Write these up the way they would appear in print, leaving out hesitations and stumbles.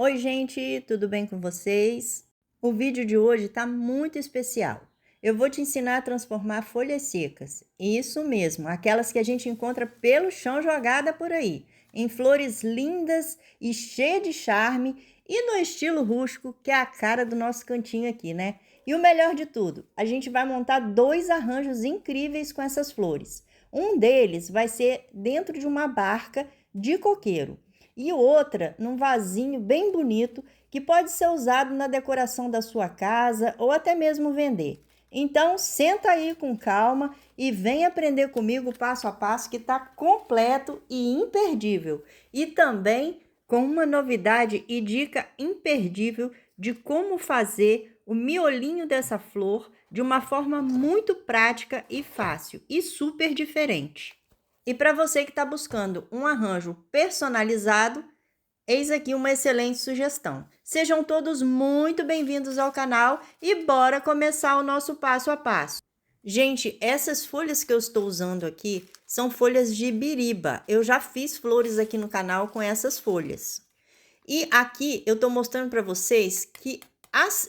Oi, gente, tudo bem com vocês? O vídeo de hoje está muito especial. Eu vou te ensinar a transformar folhas secas, isso mesmo, aquelas que a gente encontra pelo chão jogada por aí, em flores lindas e cheias de charme e no estilo rústico, que é a cara do nosso cantinho aqui, né? E o melhor de tudo, a gente vai montar dois arranjos incríveis com essas flores. Um deles vai ser dentro de uma barca de coqueiro e outra num vasinho bem bonito que pode ser usado na decoração da sua casa ou até mesmo vender. Então, senta aí com calma e vem aprender comigo passo a passo que está completo e imperdível. E também com uma novidade e dica imperdível de como fazer o miolinho dessa flor de uma forma muito prática e fácil e super diferente. E para você que está buscando um arranjo personalizado, eis aqui uma excelente sugestão. Sejam todos muito bem-vindos ao canal e bora começar o nosso passo a passo. Gente, essas folhas que eu estou usando aqui são folhas de biriba. Eu já fiz flores aqui no canal com essas folhas. E aqui eu estou mostrando para vocês que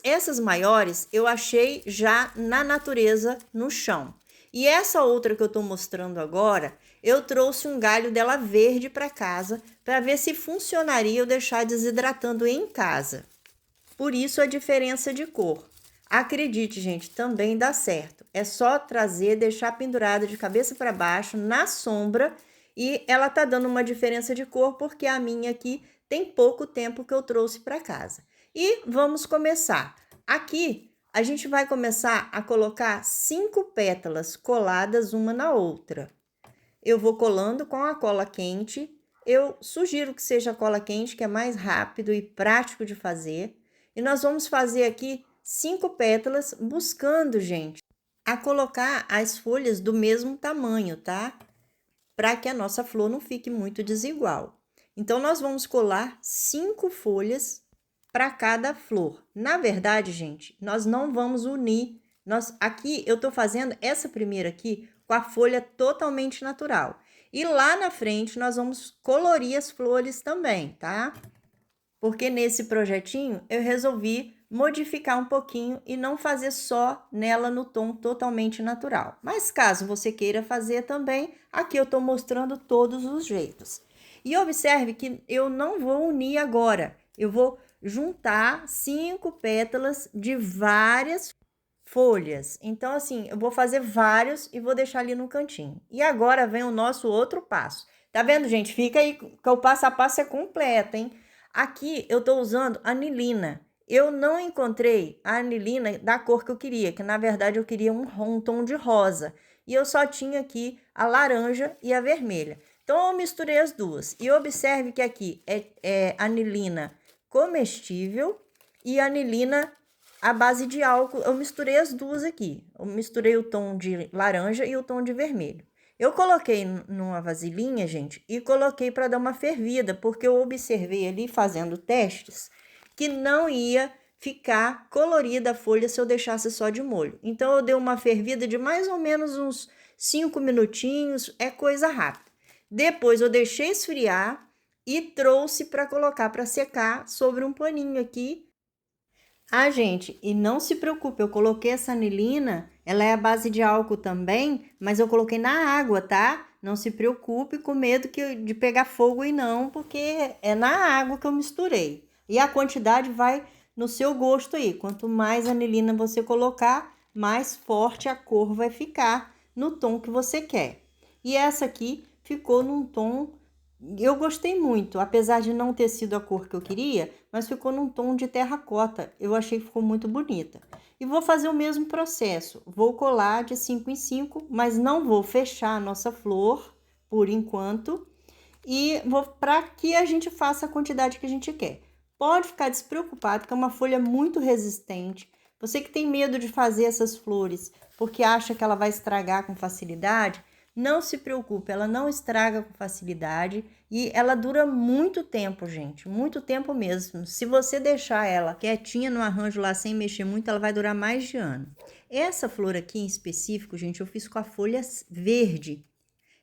essas maiores eu achei já na natureza, no chão. E essa outra que eu estou mostrando agora, eu trouxe um galho dela verde para casa para ver se funcionaria eu deixar desidratando em casa. Por isso a diferença de cor. Acredite, gente, também dá certo. É só trazer, deixar pendurada de cabeça para baixo na sombra e ela tá dando uma diferença de cor porque a minha aqui tem pouco tempo que eu trouxe para casa. E vamos começar. Aqui a gente vai começar a colocar 5 pétalas coladas uma na outra. Eu vou colando com a cola quente. Eu sugiro que seja a cola quente, que é mais rápido e prático de fazer. E nós vamos fazer aqui 5 pétalas, buscando, gente, a colocar as folhas do mesmo tamanho, tá? Para que a nossa flor não fique muito desigual. Então, nós vamos colar 5 folhas para cada flor. Na verdade, gente, nós não vamos unir. Aqui eu tô fazendo essa primeira aqui com a folha totalmente natural. E lá na frente nós vamos colorir as flores também, tá? Porque nesse projetinho eu resolvi modificar um pouquinho e não fazer só nela no tom totalmente natural. Mas caso você queira fazer também, aqui eu tô mostrando todos os jeitos. E observe que eu não vou unir agora. Eu vou juntar 5 pétalas de várias folhas. Então, assim, eu vou fazer vários e vou deixar ali no cantinho. E agora vem o nosso outro passo. Tá vendo, gente? Fica aí que o passo a passo é completo, hein? Aqui eu tô usando anilina. Eu não encontrei a anilina da cor que eu queria, que na verdade eu queria um tom de rosa. E eu só tinha aqui a laranja e a vermelha. Então, eu misturei as duas. E observe que aqui é anilina comestível e anilina à base de álcool. Eu misturei as duas aqui. Eu misturei o tom de laranja e o tom de vermelho. Eu coloquei numa vasilhinha, gente, e coloquei para dar uma fervida, porque eu observei ali, fazendo testes, que não ia ficar colorida a folha se eu deixasse só de molho. Então, eu dei uma fervida de mais ou menos uns 5 minutinhos, é coisa rápida. Depois, eu deixei esfriar e trouxe para colocar para secar sobre um paninho aqui. Ah, gente, e não se preocupe, eu coloquei essa anilina, ela é a base de álcool também, mas eu coloquei na água, tá? Não se preocupe com medo de pegar fogo e não, porque é na água que eu misturei. E a quantidade vai no seu gosto aí. Quanto mais anilina você colocar, mais forte a cor vai ficar no tom que você quer. E essa aqui ficou num tom, eu gostei muito, apesar de não ter sido a cor que eu queria, mas ficou num tom de terracota. Eu achei que ficou muito bonita. E vou fazer o mesmo processo. Vou colar de 5 em 5, mas não vou fechar a nossa flor por enquanto. E vou para que a gente faça a quantidade que a gente quer. Pode ficar despreocupado, que é uma folha muito resistente. Você que tem medo de fazer essas flores porque acha que ela vai estragar com facilidade, não se preocupe, ela não estraga com facilidade e ela dura muito tempo, gente, muito tempo mesmo. Se você deixar ela quietinha no arranjo lá sem mexer muito, ela vai durar mais de ano. Essa flor aqui em específico, gente, eu fiz com a folha verde.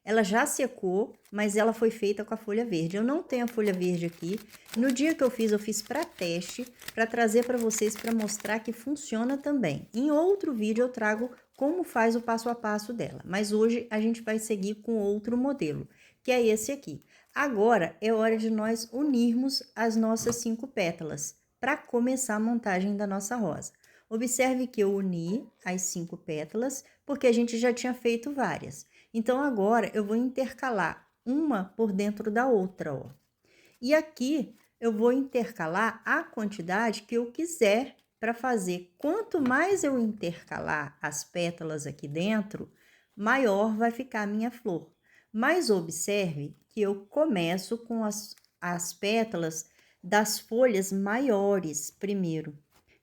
Ela já secou, mas ela foi feita com a folha verde. Eu não tenho a folha verde aqui. No dia que eu fiz para teste, para trazer para vocês, para mostrar que funciona também. Em outro vídeo eu trago como faz o passo a passo dela. Mas hoje a gente vai seguir com outro modelo, que é esse aqui. Agora é hora de nós unirmos as nossas 5 pétalas para começar a montagem da nossa rosa. Observe que eu uni as 5 pétalas, porque a gente já tinha feito várias. Então, agora eu vou intercalar uma por dentro da outra, ó. E aqui eu vou intercalar a quantidade que eu quiser para fazer. Quanto mais eu intercalar as pétalas aqui dentro, maior vai ficar a minha flor. Mas observe que eu começo com as pétalas das folhas maiores primeiro.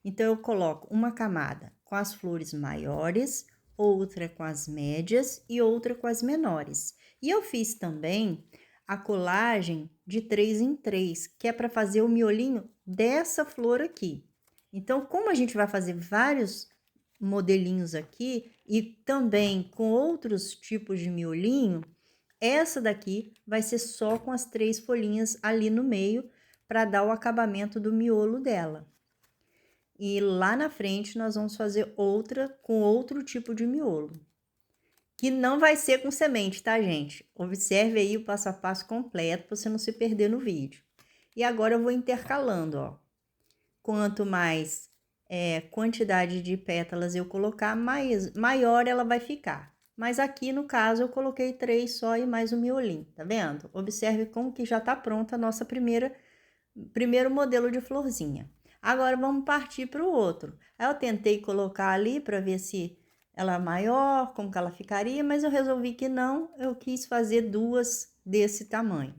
Então, eu coloco uma camada com as flores maiores, outra com as médias e outra com as menores. E eu fiz também a colagem de 3 em 3, que é para fazer o miolinho dessa flor aqui. Então, como a gente vai fazer vários modelinhos aqui e também com outros tipos de miolinho, essa daqui vai ser só com as 3 folhinhas ali no meio para dar o acabamento do miolo dela. E lá na frente nós vamos fazer outra com outro tipo de miolo, que não vai ser com semente, tá, gente? Observe aí o passo a passo completo para você não se perder no vídeo. E agora eu vou intercalando, ó. Quanto mais quantidade de pétalas eu colocar, maior ela vai ficar. Mas aqui, no caso, eu coloquei 3 só e mais um miolinho, tá vendo? Observe como que já tá pronta a nossa primeiro modelo de florzinha. Agora, vamos partir para o outro. Aí eu tentei colocar ali para ver se ela é maior, como que ela ficaria, mas eu resolvi que não, eu quis fazer 2 desse tamanho.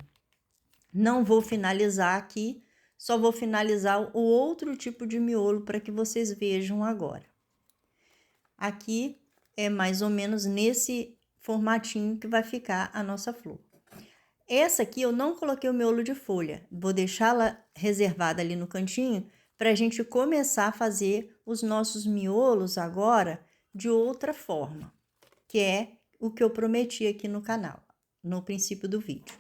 Não vou finalizar aqui, só vou finalizar o outro tipo de miolo para que vocês vejam agora. Aqui é mais ou menos nesse formatinho que vai ficar a nossa flor. Essa aqui eu não coloquei o miolo de folha, vou deixá-la reservada ali no cantinho para a gente começar a fazer os nossos miolos agora de outra forma, que é o que eu prometi aqui no canal, no princípio do vídeo.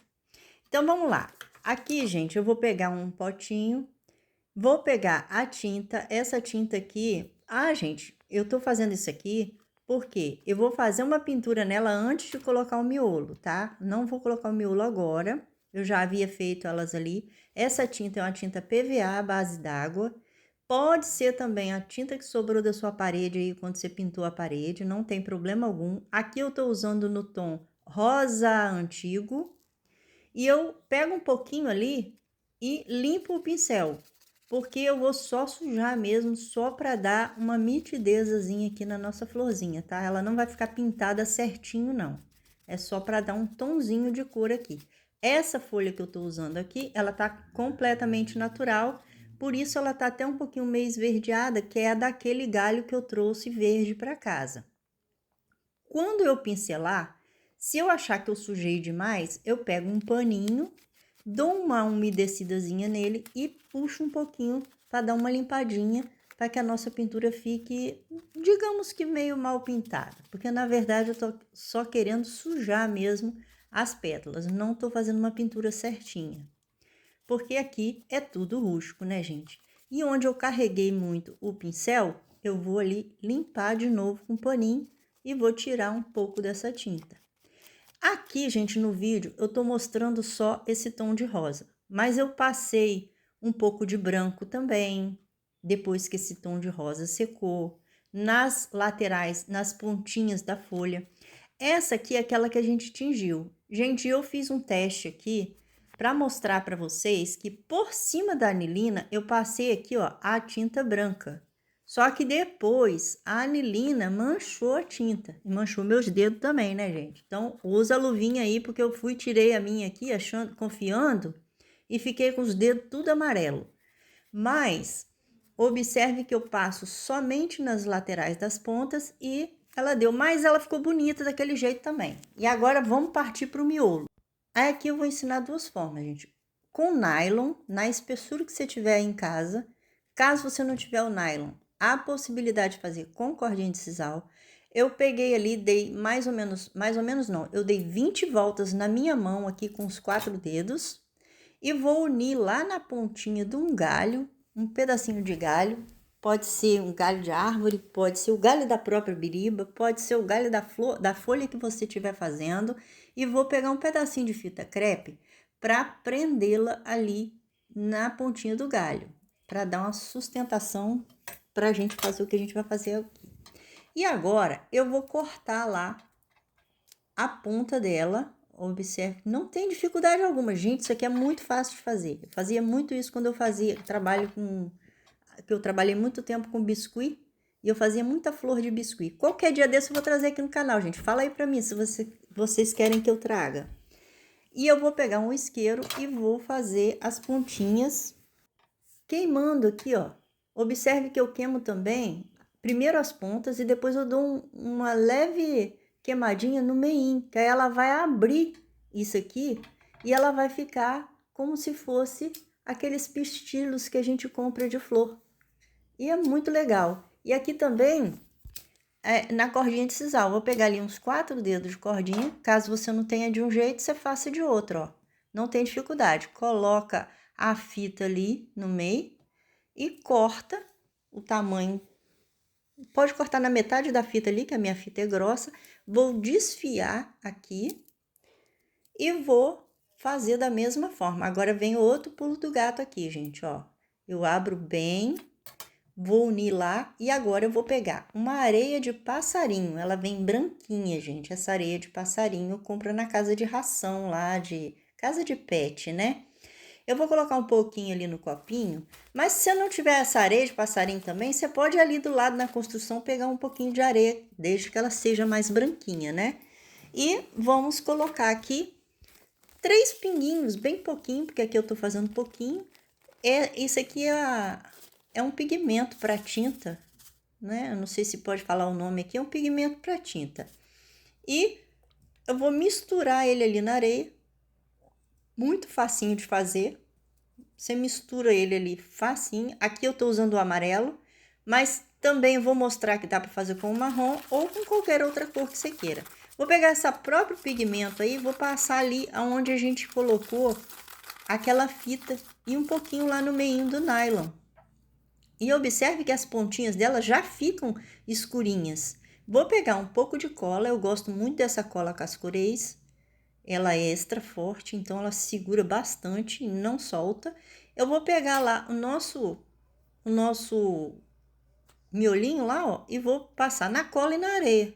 Então, vamos lá. Aqui, gente, eu vou pegar um potinho, vou pegar a tinta, essa tinta aqui... Ah, gente, eu tô fazendo isso aqui porque eu vou fazer uma pintura nela antes de colocar o miolo, tá? Não vou colocar o miolo agora, eu já havia feito elas ali. Essa tinta é uma tinta PVA à base d'água. Pode ser também a tinta que sobrou da sua parede aí quando você pintou a parede, não tem problema algum. Aqui eu tô usando no tom rosa antigo. E eu pego um pouquinho ali e limpo o pincel, porque eu vou só sujar mesmo, só para dar uma nitidezazinha aqui na nossa florzinha, tá? Ela não vai ficar pintada certinho, não. É só para dar um tonzinho de cor aqui. Essa folha que eu tô usando aqui, ela tá completamente natural, por isso ela tá até um pouquinho meio esverdeada, que é a daquele galho que eu trouxe verde para casa. Quando eu pincelar, se eu achar que eu sujei demais, eu pego um paninho, dou uma umedecidazinha nele e puxo um pouquinho para dar uma limpadinha, para que a nossa pintura fique, digamos que meio mal pintada. Porque, na verdade, eu tô só querendo sujar mesmo as pétalas, não tô fazendo uma pintura certinha. Porque aqui é tudo rústico, né, gente? E onde eu carreguei muito o pincel, eu vou ali limpar de novo com um paninho e vou tirar um pouco dessa tinta. Aqui, gente, no vídeo, eu tô mostrando só esse tom de rosa, mas eu passei um pouco de branco também, depois que esse tom de rosa secou, nas laterais, nas pontinhas da folha. Essa aqui é aquela que a gente tingiu. Gente, eu fiz um teste aqui para mostrar para vocês que por cima da anilina eu passei aqui, ó, a tinta branca. Só que depois a anilina manchou a tinta e manchou meus dedos também, né, gente? Então, usa a luvinha aí, porque eu tirei a minha aqui, achando, confiando, e fiquei com os dedos tudo amarelo. Mas, observe que eu passo somente nas laterais das pontas e ela deu, mas ela ficou bonita daquele jeito também. E agora vamos partir para o miolo. Aí aqui eu vou ensinar 2 formas, gente. Com nylon, na espessura que você tiver em casa. Caso você não tiver o nylon, há a possibilidade de fazer com cordinha de sisal. Eu peguei ali, dei mais ou menos não, eu dei 20 voltas na minha mão aqui com os 4 dedos e vou unir lá na pontinha de um galho, um pedacinho de galho, pode ser um galho de árvore, pode ser o galho da própria biriba, pode ser o galho da folha que você estiver fazendo, e vou pegar um pedacinho de fita crepe para prendê-la ali na pontinha do galho, para dar uma sustentação para a gente fazer o que a gente vai fazer aqui. E agora eu vou cortar lá a ponta dela. Observe, não tem dificuldade alguma, gente, isso aqui é muito fácil de fazer. Eu fazia muito isso quando eu eu trabalhei muito tempo com biscuit, e eu fazia muita flor de biscuit. Qualquer dia desse eu vou trazer aqui no canal, gente. Fala aí pra mim se vocês querem que eu traga. E eu vou pegar um isqueiro e vou fazer as pontinhas queimando aqui, ó. Observe que eu queimo também primeiro as pontas e depois eu dou uma leve queimadinha no meio, que aí ela vai abrir isso aqui e ela vai ficar como se fosse aqueles pistilos que a gente compra de flor. E é muito legal. E aqui também, na cordinha de sisal, vou pegar ali uns 4 dedos de cordinha. Caso você não tenha de um jeito, você faça de outro, ó. Não tem dificuldade. Coloca a fita ali no meio e corta o tamanho. Pode cortar na metade da fita ali, que a minha fita é grossa. Vou desfiar aqui e vou fazer da mesma forma. Agora vem outro pulo do gato aqui, gente, ó. Eu abro bem, vou unir lá e agora eu vou pegar uma areia de passarinho. Ela vem branquinha, gente. Essa areia de passarinho eu compro na casa de ração lá, de casa de pet, né? Eu vou colocar um pouquinho ali no copinho, mas se você não tiver essa areia de passarinho também, você pode ali do lado na construção pegar um pouquinho de areia, desde que ela seja mais branquinha, né? E vamos colocar aqui 3 pinguinhos, bem pouquinho, porque aqui eu tô fazendo pouquinho. Isso aqui é um pigmento para tinta, né? Eu não sei se pode falar o nome aqui, é um pigmento para tinta. E eu vou misturar ele ali na areia, muito facinho de fazer. Você mistura ele ali facinho. Aqui eu tô usando o amarelo, mas também vou mostrar que dá para fazer com o marrom ou com qualquer outra cor que você queira. Vou pegar esse próprio pigmento aí, vou passar ali aonde a gente colocou aquela fita e um pouquinho lá no meio do nylon. E observe que as pontinhas dela já ficam escurinhas. Vou pegar um pouco de cola, eu gosto muito dessa cola Cascureis. Ela é extra forte, então ela segura bastante e não solta. Eu vou pegar lá o nosso miolinho lá, ó, e vou passar na cola e na areia.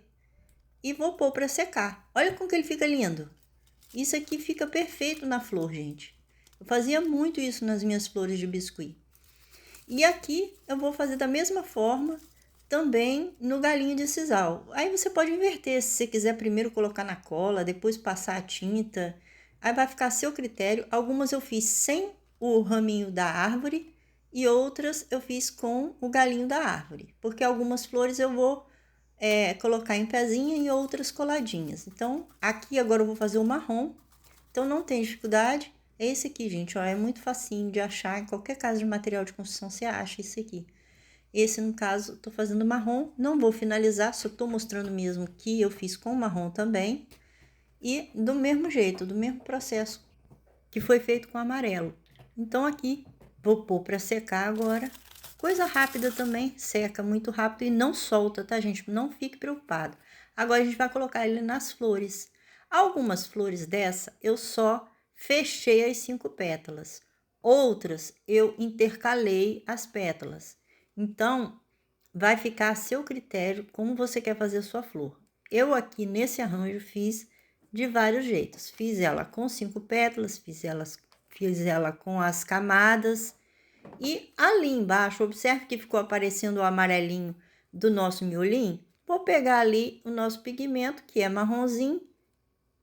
E vou pôr para secar. Olha como que ele fica lindo. Isso aqui fica perfeito na flor, gente. Eu fazia muito isso nas minhas flores de biscuit. E aqui eu vou fazer da mesma forma também no galinho de sisal. Aí você pode inverter, se você quiser primeiro colocar na cola, depois passar a tinta. Aí vai ficar a seu critério. Algumas eu fiz sem o raminho da árvore e outras eu fiz com o galinho da árvore. Porque algumas flores eu vou colocar em pezinha e outras coladinhas. Então, aqui agora eu vou fazer o marrom. Então, não tem dificuldade. É esse aqui, gente, ó, é muito facinho de achar. Em qualquer casa de material de construção, você acha isso aqui. Esse, no caso, tô fazendo marrom. Não vou finalizar, só tô mostrando mesmo que eu fiz com marrom também. E do mesmo jeito, do mesmo processo que foi feito com amarelo. Então, aqui, vou pôr para secar agora. Coisa rápida também, seca muito rápido e não solta, tá, gente? Não fique preocupado. Agora, a gente vai colocar ele nas flores. Algumas flores dessa, eu só fechei as 5 pétalas. Outras, eu intercalei as pétalas. Então, vai ficar a seu critério como você quer fazer a sua flor. Eu aqui, nesse arranjo, fiz de vários jeitos. Fiz ela com 5 pétalas, fiz ela com as camadas. E ali embaixo, observe que ficou aparecendo o amarelinho do nosso miolinho. Vou pegar ali o nosso pigmento, que é marronzinho,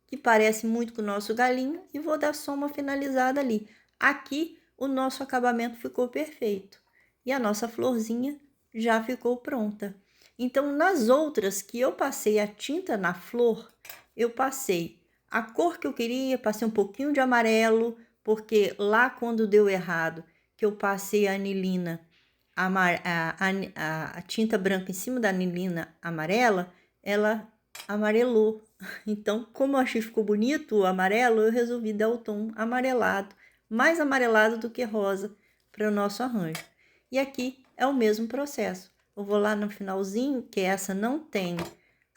que parece muito com o nosso galinho, e vou dar só uma finalizada ali. Aqui, o nosso acabamento ficou perfeito. E a nossa florzinha já ficou pronta. Então, nas outras que eu passei a tinta na flor, eu passei a cor que eu queria, passei um pouquinho de amarelo, porque lá quando deu errado, que eu passei a anilina, a tinta branca em cima da anilina amarela, ela amarelou. Então, como eu achei que ficou bonito o amarelo, eu resolvi dar o tom amarelado, mais amarelado do que rosa, para o nosso arranjo. E aqui é o mesmo processo. Eu vou lá no finalzinho, que essa não tem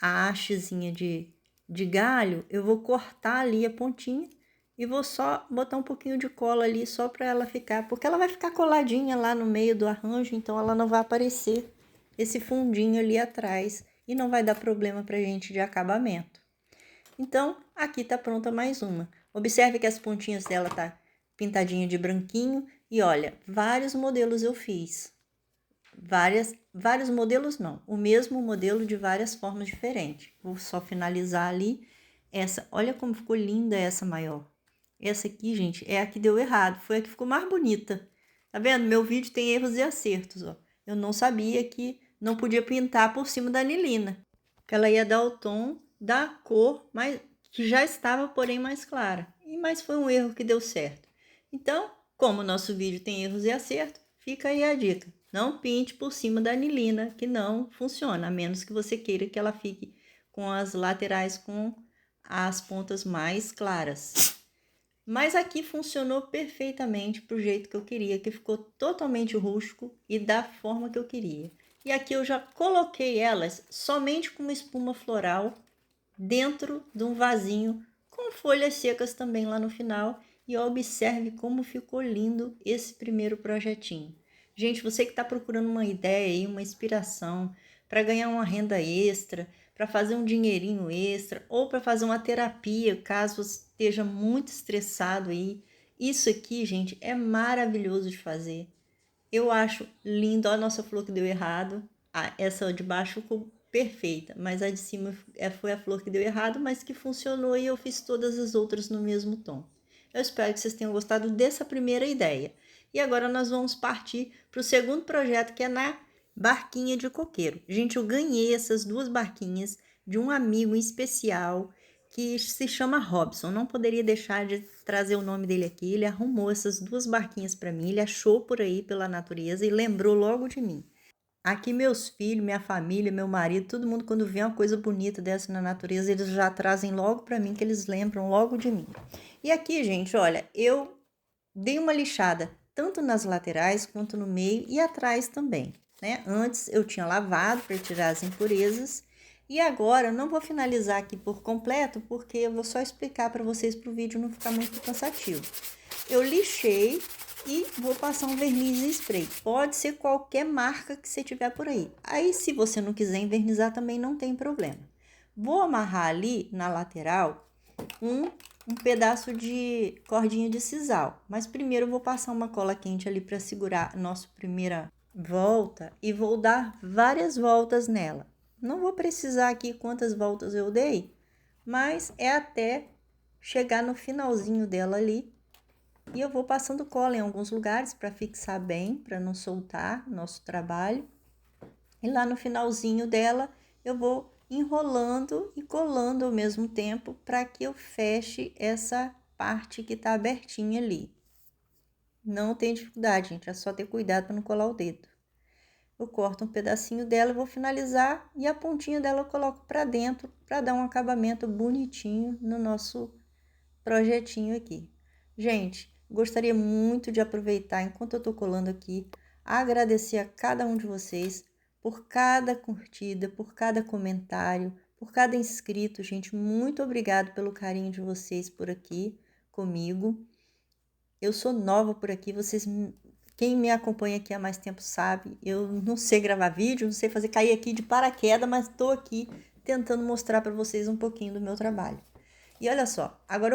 a hastezinha de galho, eu vou cortar ali a pontinha e vou só botar um pouquinho de cola ali, só para ela ficar, porque ela vai ficar coladinha lá no meio do arranjo, então ela não vai aparecer esse fundinho ali atrás e não vai dar problema pra gente de acabamento. Então, aqui tá pronta mais uma. Observe que as pontinhas dela tá pintadinha de branquinho e olha, vários modelos eu fiz. Vários modelos não, o mesmo modelo de várias formas diferentes. Vou só finalizar ali essa. Olha como ficou linda essa maior. Essa aqui, gente, é a que deu errado, foi a que ficou mais bonita. Tá vendo? Meu vídeo tem erros e acertos, ó. Eu não sabia que não podia pintar por cima da anilina, que ela ia dar o tom da cor, mas que já estava, porém, mais clara. Mas foi um erro que deu certo. Então, como o nosso vídeo tem erros e acertos, fica aí a dica. Não pinte por cima da anilina, que não funciona, a menos que você queira que ela fique com as laterais com as pontas mais claras. Mas aqui funcionou perfeitamente pro jeito que eu queria, que ficou totalmente rústico e da forma que eu queria. E aqui eu já coloquei elas somente com uma espuma floral dentro de um vasinho com folhas secas também lá no final. E observe como ficou lindo esse primeiro projetinho. Gente, você que está procurando uma ideia aí, uma inspiração para ganhar uma renda extra, para fazer um dinheirinho extra ou para fazer uma terapia, caso você esteja muito estressado aí. Isso aqui, gente, é maravilhoso de fazer. Eu acho lindo. Olha a nossa flor que deu errado. Essa de baixo ficou perfeita, mas a de cima foi a flor que deu errado, mas que funcionou e eu fiz todas as outras no mesmo tom. Eu espero que vocês tenham gostado dessa primeira ideia. E agora nós vamos partir para o segundo projeto, que é na barquinha de coqueiro. Gente, eu ganhei essas duas barquinhas de um amigo especial que se chama Robson. Não poderia deixar de trazer o nome dele aqui. Ele arrumou essas duas barquinhas para mim, ele achou por aí pela natureza e lembrou logo de mim. Aqui meus filhos, minha família, meu marido, todo mundo quando vê uma coisa bonita dessa na natureza, eles já trazem logo para mim, que eles lembram logo de mim. E aqui, gente, olha, eu dei uma lixada tanto nas laterais quanto no meio e atrás também, né? Antes eu tinha lavado para tirar as impurezas e agora eu não vou finalizar aqui por completo, porque eu vou só explicar para vocês para o vídeo não ficar muito cansativo. Eu lixei e vou passar um verniz spray. Pode ser qualquer marca que você tiver por aí. Aí, se você não quiser envernizar, também não tem problema. Vou amarrar ali na lateral um pedaço de cordinha de sisal. Mas primeiro eu vou passar uma cola quente ali para segurar a nossa primeira volta e vou dar várias voltas nela. Não vou precisar aqui quantas voltas eu dei, mas é até chegar no finalzinho dela ali. E eu vou passando cola em alguns lugares para fixar bem, para não soltar nosso trabalho. E lá no finalzinho dela eu vou enrolando e colando ao mesmo tempo para que eu feche essa parte que está abertinha ali. Não tem dificuldade, gente, é só ter cuidado para não colar o dedo. Eu corto um pedacinho dela, vou finalizar e a pontinha dela eu coloco para dentro para dar um acabamento bonitinho no nosso projetinho aqui. Gente, gostaria muito de aproveitar enquanto eu tô colando aqui, agradecer a cada um de vocês por cada curtida, por cada comentário, por cada inscrito, gente. Muito obrigado pelo carinho de vocês por aqui comigo. Eu sou nova por aqui, quem me acompanha aqui há mais tempo sabe, eu não sei gravar vídeo, não sei fazer cair aqui de paraquedas, mas estou aqui tentando mostrar para vocês um pouquinho do meu trabalho. E olha só, agora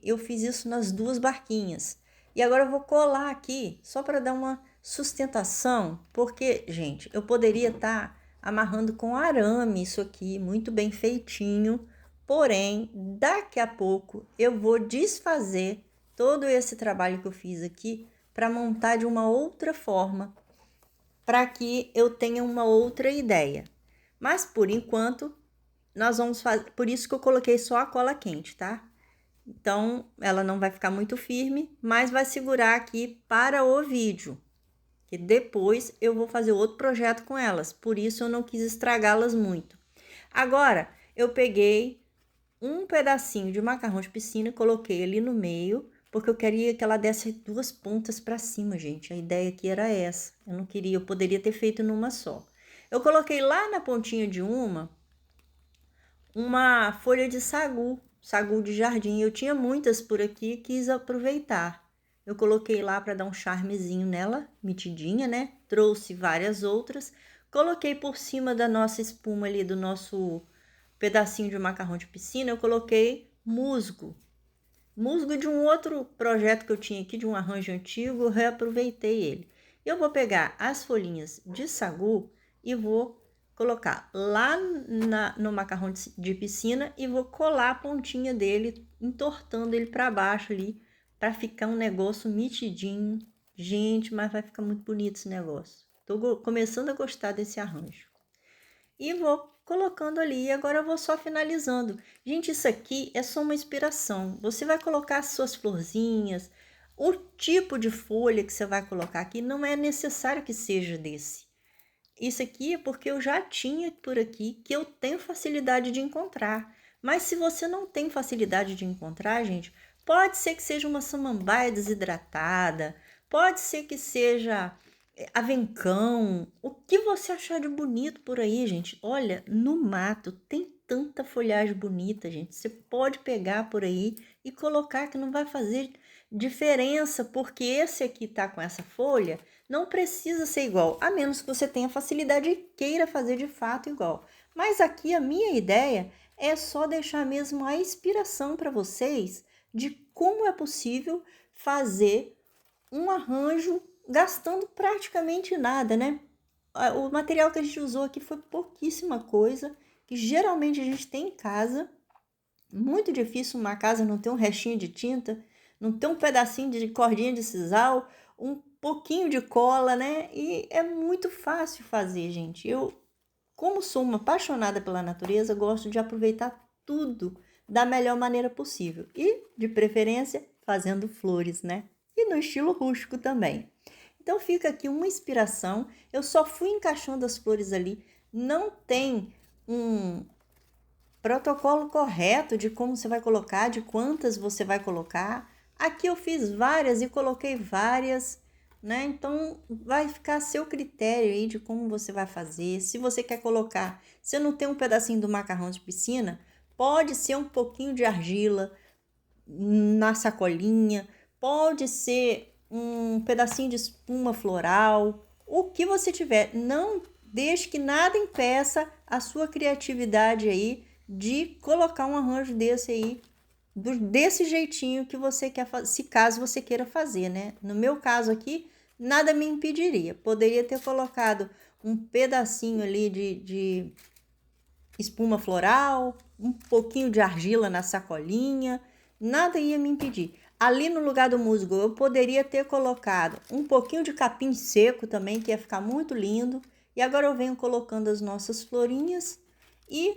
eu fiz isso nas duas barquinhas. E agora eu vou colar aqui, só para dar uma sustentação, porque, gente, eu poderia estar amarrando com arame isso aqui, muito bem feitinho, porém, daqui a pouco eu vou desfazer todo esse trabalho que eu fiz aqui para montar de uma outra forma, para que eu tenha uma outra ideia. Mas, por enquanto, nós vamos fazer, por isso que eu coloquei só a cola quente, tá? Então, ela não vai ficar muito firme, mas vai segurar aqui para o vídeo. Que depois eu vou fazer outro projeto com elas, por isso eu não quis estragá-las muito. Agora, eu peguei um pedacinho de macarrão de piscina e coloquei ali no meio, porque eu queria que ela desse 2 pontas para cima, gente. A ideia aqui era essa. Eu não queria, eu poderia ter feito numa só. Eu coloquei lá na pontinha de uma folha de sagu de jardim. Eu tinha muitas por aqui e quis aproveitar. Eu coloquei lá para dar um charmezinho nela, metidinha, né? Trouxe várias outras. Coloquei por cima da nossa espuma ali, do nosso pedacinho de macarrão de piscina, eu coloquei musgo. Musgo de um outro projeto que eu tinha aqui, de um arranjo antigo, eu reaproveitei ele. Eu vou pegar as folhinhas de sagu e vou colocar lá no macarrão de piscina e vou colar a pontinha dele, entortando ele para baixo ali, para ficar um negócio mitidinho. Gente, mas vai ficar muito bonito esse negócio. Tô começando a gostar desse arranjo. E vou colocando ali, e agora eu vou só finalizando. Gente, isso aqui é só uma inspiração. Você vai colocar as suas florzinhas, o tipo de folha que você vai colocar aqui não é necessário que seja desse. Isso aqui é porque eu já tinha por aqui, que eu tenho facilidade de encontrar. Mas se você não tem facilidade de encontrar, gente, pode ser que seja uma samambaia desidratada, pode ser que seja avencão, o que você achar de bonito por aí, gente. Olha, no mato tem tanta folhagem bonita, gente. Você pode pegar por aí e colocar que não vai fazer diferença, porque esse aqui tá com essa folha, não precisa ser igual, a menos que você tenha facilidade e queira fazer de fato igual. Mas aqui a minha ideia é só deixar mesmo a inspiração para vocês de como é possível fazer um arranjo gastando praticamente nada, né? O material que a gente usou aqui foi pouquíssima coisa, que geralmente a gente tem em casa. Muito difícil uma casa não ter um restinho de tinta, não ter um pedacinho de cordinha de sisal, um pouquinho de cola, né? E é muito fácil fazer, gente. Eu, como sou uma apaixonada pela natureza, gosto de aproveitar tudo da melhor maneira possível. E, de preferência, fazendo flores, né? E no estilo rústico também. Então fica aqui uma inspiração. Eu só fui encaixando as flores ali. Não tem um protocolo correto de como você vai colocar, de quantas você vai colocar. Aqui eu fiz várias e coloquei várias, né? Então vai ficar a seu critério aí de como você vai fazer. Se você quer colocar, se não tem um pedacinho do macarrão de piscina, pode ser um pouquinho de argila na sacolinha, pode ser um pedacinho de espuma floral, o que você tiver. Não deixe que nada impeça a sua criatividade aí de colocar um arranjo desse aí, desse jeitinho que você quer fazer, se caso você queira fazer, né? No meu caso aqui, nada me impediria. Poderia ter colocado um pedacinho ali de espuma floral, um pouquinho de argila na sacolinha, nada ia me impedir. Ali no lugar do musgo, eu poderia ter colocado um pouquinho de capim seco também, que ia ficar muito lindo. E agora eu venho colocando as nossas florinhas e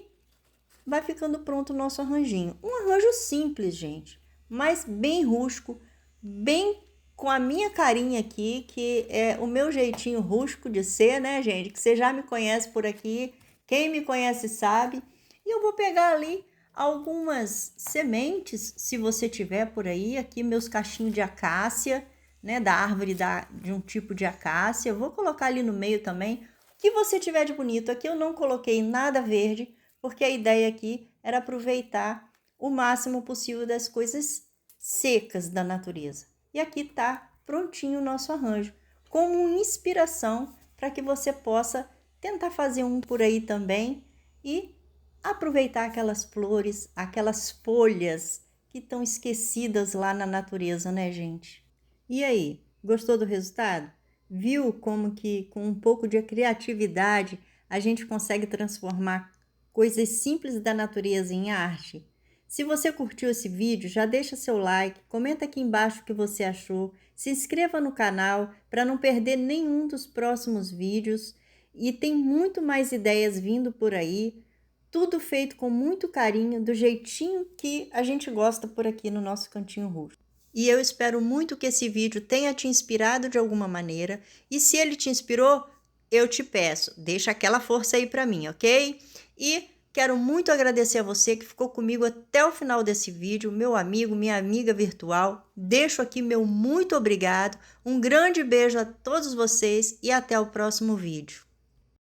vai ficando pronto o nosso arranjinho. Um arranjo simples, gente, mas bem rústico, bem com a minha carinha aqui, que é o meu jeitinho rústico de ser, né, gente? Que você já me conhece por aqui, quem me conhece sabe. E eu vou pegar ali algumas sementes, se você tiver por aí, aqui meus cachinhos de acácia, né, da árvore de um tipo de acácia. Eu vou colocar ali no meio também, o que você tiver de bonito. Aqui eu não coloquei nada verde, porque a ideia aqui era aproveitar o máximo possível das coisas secas da natureza. E aqui tá prontinho o nosso arranjo, como inspiração para que você possa tentar fazer um por aí também e aproveitar aquelas flores, aquelas folhas que estão esquecidas lá na natureza, né, gente? E aí, gostou do resultado? Viu como que com um pouco de criatividade a gente consegue transformar coisas simples da natureza em arte? Se você curtiu esse vídeo, já deixa seu like, comenta aqui embaixo o que você achou, se inscreva no canal para não perder nenhum dos próximos vídeos e tem muito mais ideias vindo por aí, tudo feito com muito carinho, do jeitinho que a gente gosta por aqui no nosso Cantinho Rústico. E eu espero muito que esse vídeo tenha te inspirado de alguma maneira, e se ele te inspirou, eu te peço, deixa aquela força aí para mim, ok? E Quero muito agradecer a você que ficou comigo até o final desse vídeo, meu amigo, minha amiga virtual. Deixo aqui meu muito obrigado, um grande beijo a todos vocês e até o próximo vídeo.